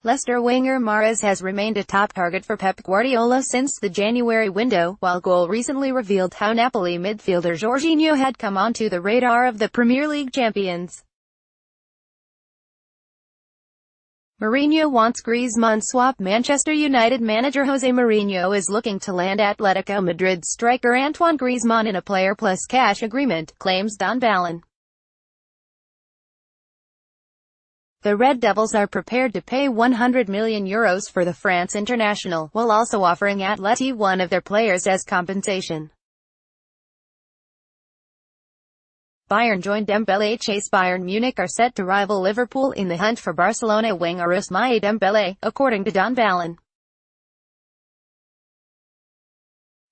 Leicester winger Mahrez has remained a top target for Pep Guardiola since the January window, while Goal recently revealed how Napoli midfielder Jorginho had come onto the radar of the Premier League champions. Mourinho wants Griezmann swap. Manchester United manager Jose Mourinho is looking to land Atletico Madrid striker Antoine Griezmann in a player plus cash agreement, claims Don Balon. The Red Devils are prepared to pay €100 million for the France international, while also offering Atleti one of their players as compensation. Bayern joined Dembélé chase. Bayern Munich are set to rival Liverpool in the hunt for Barcelona winger Ousmane Dembélé, according to Don Balon.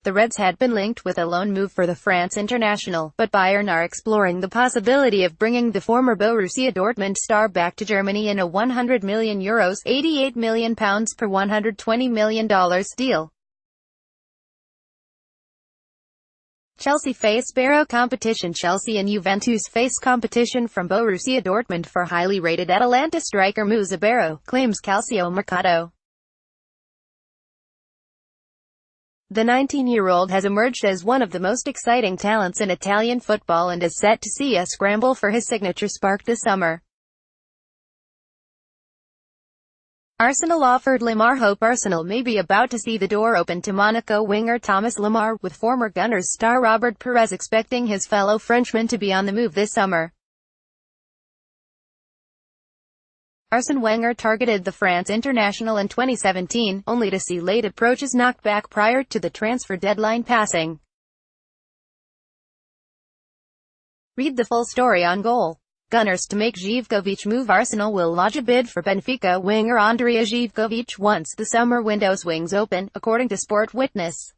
The Reds had been linked with a loan move for the France international, but Bayern are exploring the possibility of bringing the former Borussia Dortmund star back to Germany in a €100 million (£88 million per $120 million) deal. Chelsea face Barrow competition. Chelsea and Juventus face competition from Borussia Dortmund for highly rated Atalanta striker Musa Barrow, claims Calcio Mercato. The 19-year-old has emerged as one of the most exciting talents in Italian football and is set to see a scramble for his signature spark this summer. Arsenal offered Lemar. Hope. Arsenal may be about to see the door open to Monaco winger Thomas Lemar, with former Gunners star Robert Perez expecting his fellow Frenchman to be on the move this summer. Arsene Wenger targeted the France international in 2017, only to see late approaches knocked back prior to the transfer deadline passing. Read the full story on Goal. Gunners to make Zivkovic move. Arsenal will lodge a bid for Benfica winger Andrea Zivkovic once the summer window swings open, according to Sport Witness.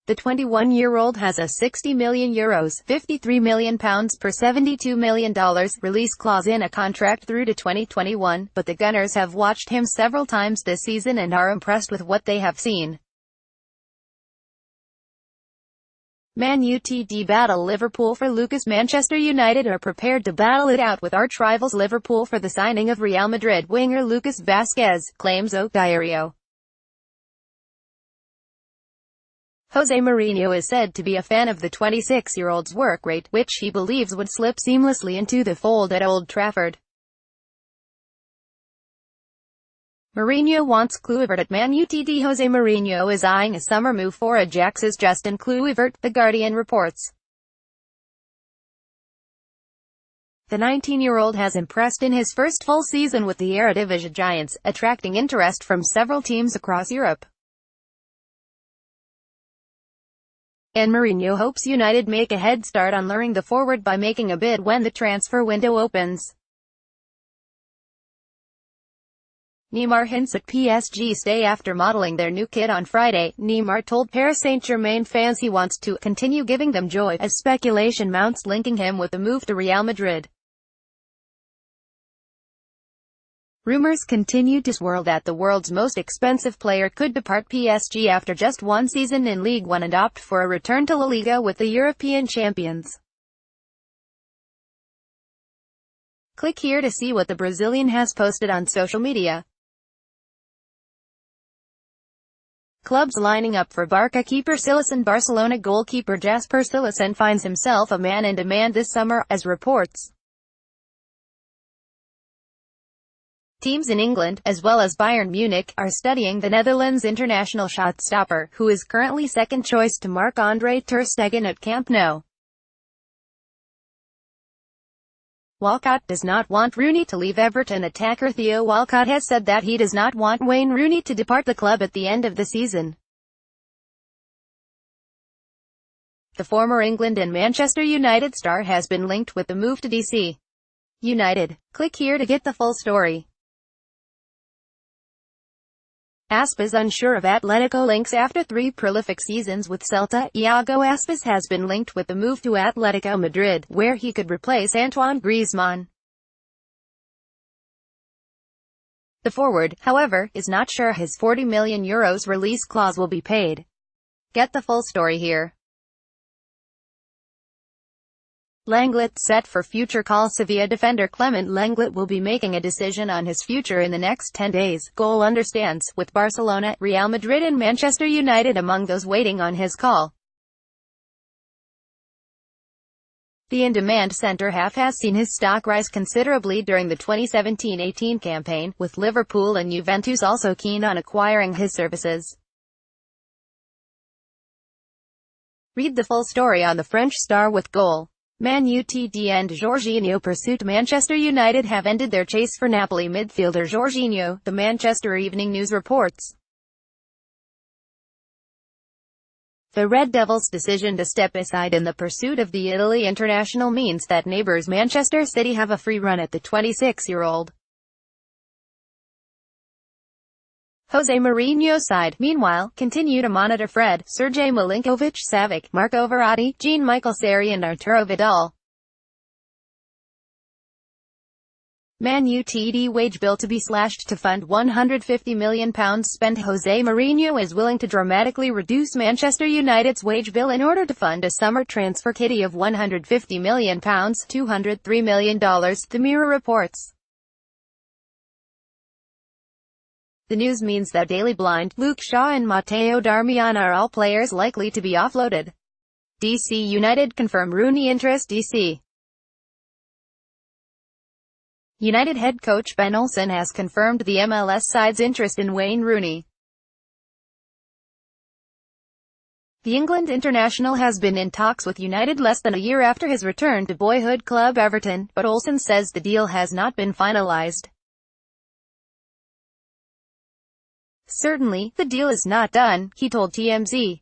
The 21-year-old has a €60 million (£53 million per $72 million) release clause in a contract through to 2021, but the Gunners have watched him several times this season and are impressed with what they have seen. Man Utd battle Liverpool for Lucas. Manchester United are prepared to battle it out with arch-rivals Liverpool for the signing of Real Madrid winger Lucas Vazquez, claims O Diario. Jose Mourinho is said to be a fan of the 26-year-old's work rate, which he believes would slip seamlessly into the fold at Old Trafford. Mourinho wants Kluivert at Man Utd. Jose Mourinho is eyeing a summer move for Ajax's Justin Kluivert, The Guardian reports. The 19-year-old has impressed in his first full season with the Eredivisie giants, attracting interest from several teams across Europe. And Mourinho hopes United make a head start on luring the forward by making a bid when the transfer window opens. Neymar hints at PSG stay after modeling their new kit on Friday. Neymar told Paris Saint-Germain fans he wants to continue giving them joy, as speculation mounts linking him with the move to Real Madrid. Rumors continue to swirl that the world's most expensive player could depart PSG after just one season in Ligue 1 and opt for a return to La Liga with the European champions. Click here to see what the Brazilian has posted on social media. Clubs lining up for Barca keeper Cillessen. Barcelona goalkeeper Jasper Cillessen finds himself a man in demand this summer, as reports. Teams in England, as well as Bayern Munich, are studying the Netherlands international shot stopper, who is currently second choice to Marc-Andre ter Stegen at Camp Nou. Walcott does not want Rooney to leave. Everton attacker Theo Walcott has said that he does not want Wayne Rooney to depart the club at the end of the season. The former England and Manchester United star has been linked with the move to DC United. Click here to get the full story. Aspas unsure of Atletico links. After 3 prolific seasons with Celta, Iago Aspas has been linked with the move to Atletico Madrid, where he could replace Antoine Griezmann. The forward, however, is not sure his €40 million release clause will be paid. Get the full story here. Lenglet set for future call. Sevilla defender Clement Lenglet will be making a decision on his future in the next 10 days, Goal understands, with Barcelona, Real Madrid and Manchester United among those waiting on his call. The in-demand centre-half has seen his stock rise considerably during the 2017-18 campaign, with Liverpool and Juventus also keen on acquiring his services. Read the full story on the French star with Goal. Man Utd and Jorginho pursuit. Manchester United have ended their chase for Napoli midfielder Jorginho, the Manchester Evening News reports. The Red Devils' decision to step aside in the pursuit of the Italy international means that neighbours Manchester City have a free run at the 26-year-old. Jose Mourinho's side, meanwhile, continue to monitor Fred, Sergej Milinkovic-Savic, Marco Verratti, Jean-Michel Seri and Arturo Vidal. Man Utd wage bill to be slashed to fund £150 million spent. Jose Mourinho is willing to dramatically reduce Manchester United's wage bill in order to fund a summer transfer kitty of £150 million, $203 million, the Mirror reports. The news means that Daily Blind, Luke Shaw and Matteo Darmian are all players likely to be offloaded. DC United confirm Rooney interest. DC United head coach Ben Olsen has confirmed the MLS side's interest in Wayne Rooney. The England international has been in talks with United less than a year after his return to boyhood club Everton, but Olsen says the deal has not been finalised. Certainly, the deal is not done, he told TMZ.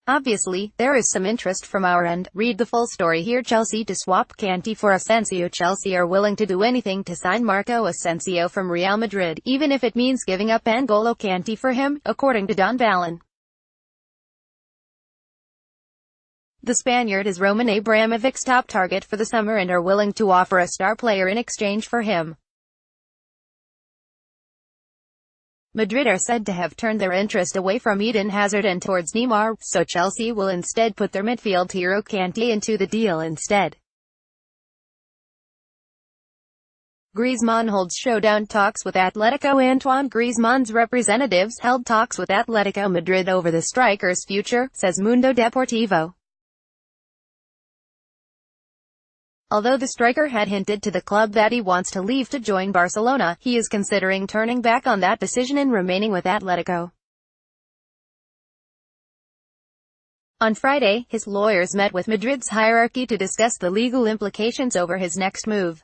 Obviously, there is some interest from our end. Read the full story here. Chelsea to swap Kanté for Asensio. Chelsea are willing to do anything to sign Marco Asensio from Real Madrid, even if it means giving up N'Golo Kanté for him, according to Don Balon. The Spaniard is Roman Abramovich's top target for the summer and are willing to offer a star player in exchange for him. Madrid are said to have turned their interest away from Eden Hazard and towards Neymar, so Chelsea will instead put their midfield hero Kanté into the deal instead. Griezmann holds showdown talks with Atletico. Antoine Griezmann's representatives held talks with Atletico Madrid over the striker's future, says Mundo Deportivo. Although the striker had hinted to the club that he wants to leave to join Barcelona, he is considering turning back on that decision and remaining with Atletico. On Friday, his lawyers met with Madrid's hierarchy to discuss the legal implications over his next move.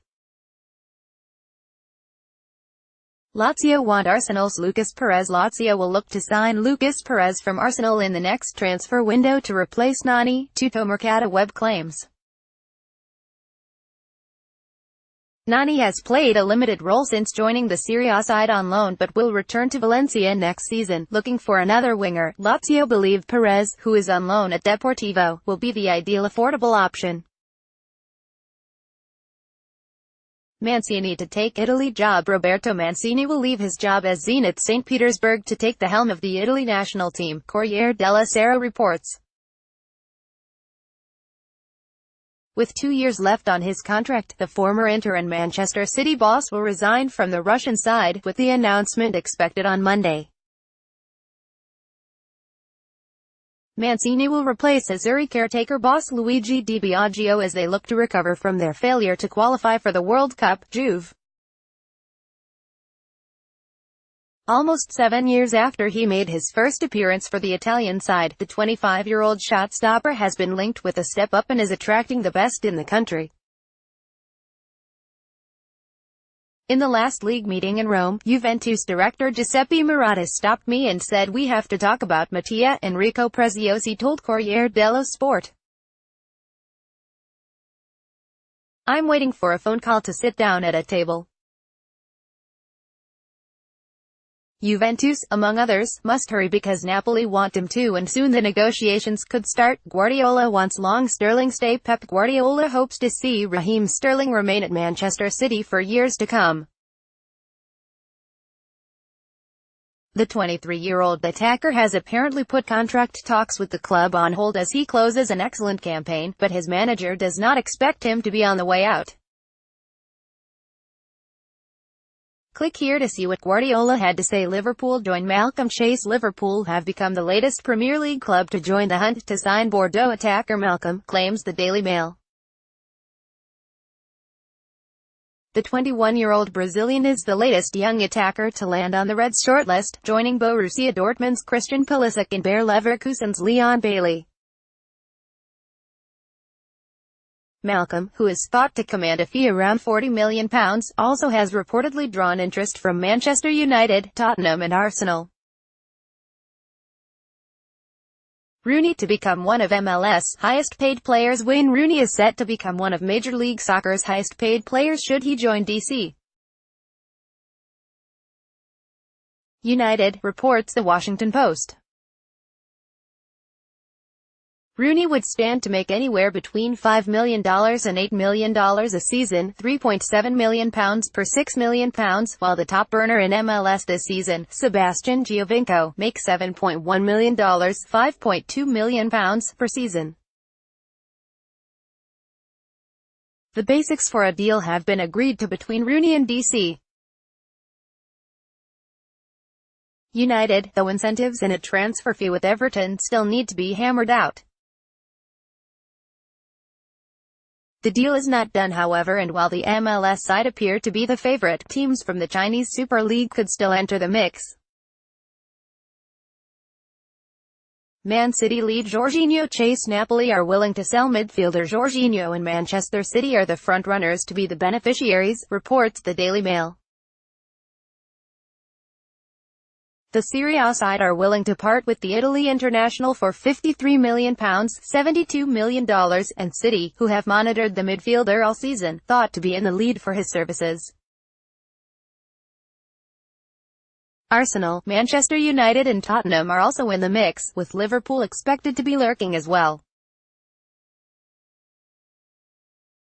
Lazio want Arsenal's Lucas Perez. Lazio will look to sign Lucas Perez from Arsenal in the next transfer window to replace Nani, Tuttomercato Web claims. Nani has played a limited role since joining the Serie A side on loan but will return to Valencia next season. Looking for another winger, Lazio believe Perez, who is on loan at Deportivo, will be the ideal affordable option. Mancini to take Italy job. Roberto Mancini will leave his job as Zenit St. Petersburg to take the helm of the Italy national team, Corriere della Sera reports. With 2 years left on his contract, the former Inter and Manchester City boss will resign from the Russian side, with the announcement expected on Monday. Mancini will replace Azzurri caretaker boss Luigi Di Biagio as they look to recover from their failure to qualify for the World Cup. Juve. Almost 7 years after he made his first appearance for the Italian side, the 25-year-old shot-stopper has been linked with a step-up and is attracting the best in the country. In the last league meeting in Rome, Juventus director Giuseppe Marotta stopped me and said we have to talk about Mattia, Enrico Preziosi told Corriere dello Sport. I'm waiting for a phone call to sit down at a table. Juventus, among others, must hurry because Napoli want him too and soon the negotiations could start. Guardiola wants long Sterling stay. Pep Guardiola hopes to see Raheem Sterling remain at Manchester City for years to come. The 23-year-old attacker has apparently put contract talks with the club on hold as he closes an excellent campaign, but his manager does not expect him to be on the way out. Click here to see what Guardiola had to say. Liverpool join Malcolm Chase. Liverpool have become the latest Premier League club to join the hunt to sign Bordeaux attacker Malcolm, claims the Daily Mail. The 21-year-old Brazilian is the latest young attacker to land on the Reds' shortlist, joining Borussia Dortmund's Christian Pulisic and Bayer Leverkusen's Leon Bailey. Malcolm, who is thought to command a fee around £40 million, also has reportedly drawn interest from Manchester United, Tottenham and Arsenal. Rooney to become one of MLS' highest-paid players. Wayne Rooney is set to become one of Major League Soccer's highest-paid players should he join DC United, reports The Washington Post. Rooney would stand to make anywhere between $5 million and $8 million a season, £3.7 million per £6 million, while the top earner in MLS this season, Sebastian Giovinco, makes $7.1 million, £5.2 million per season. The basics for a deal have been agreed to between Rooney and DC United, though incentives and a transfer fee with Everton still need to be hammered out. The deal is not done, however, and while the MLS side appear to be the favorite, teams from the Chinese Super League could still enter the mix. Man City lead Jorginho chase. Napoli are willing to sell midfielder Jorginho and Manchester City are the front-runners to be the beneficiaries, reports the Daily Mail. The Serie A side are willing to part with the Italy international for £53 million, $72 million, and City, who have monitored the midfielder all season, thought to be in the lead for his services. Arsenal, Manchester United and Tottenham are also in the mix, with Liverpool expected to be lurking as well.